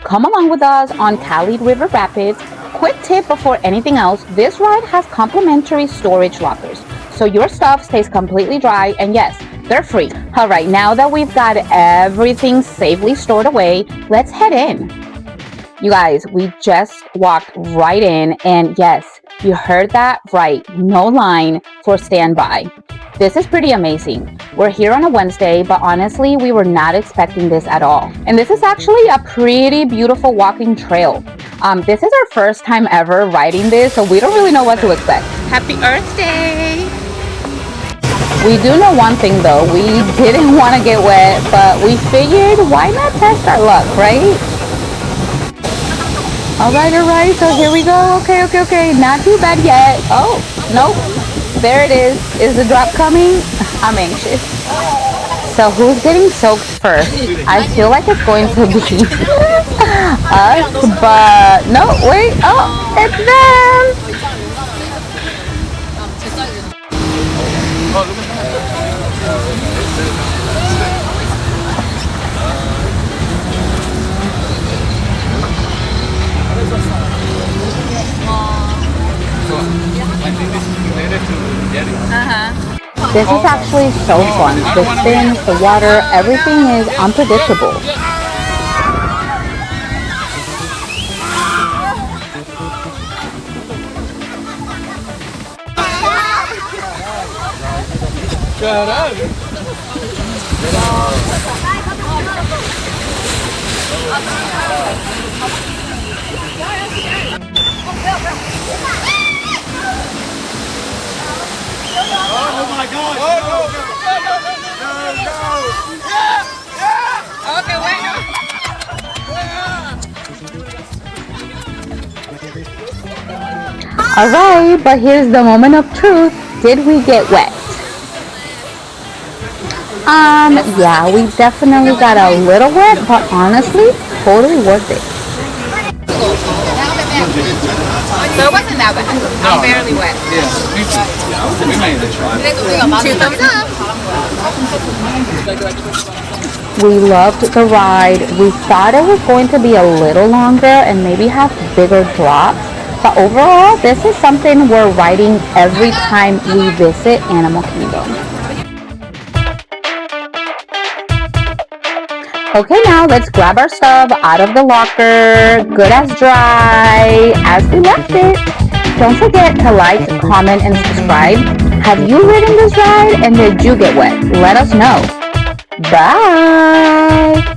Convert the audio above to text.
come along with us on Cali River Rapids. Quick tip before anything else, this ride has complimentary storage lockers, so your stuff stays completely dry, and yes, they're free. All right, now that we've got everything safely stored away, let's head in. You guys, we just walked right in, and yes, you heard that right, no line for standby. This is pretty amazing. We're here on a Wednesday, but honestly, we were not expecting this at all. And this is actually a pretty beautiful walking trail. This is our first time ever riding this, so we don't really know what to expect. Happy Earth Day! We do know one thing though, we didn't want to get wet, but we figured why not test our luck, right? Alright, so here we go. Okay, not too bad yet. Oh, nope. There it is. Is the drop coming? I'm anxious. So who's getting soaked first? I feel like it's going to be us, but no, wait. Oh, it's them. This is actually so fun. The spins, the water, everything is unpredictable. Oh my God! No! Yeah! Okay, wait. Alright, but here's the moment of truth. Did we get wet? Yeah, we definitely got a little wet, but honestly, totally worth it. So it wasn't that bad. I'm barely wet. Yeah, we made it. 2 thumbs up. We loved the ride. We thought it was going to be a little longer and maybe have bigger drops. But overall, this is something we're riding every time we visit Animal Kingdom. Okay, now let's grab our stuff out of the locker, good as dry as we left it. Don't forget to like, comment, and subscribe. Have you ridden this ride and did you get wet? Let us know. Bye!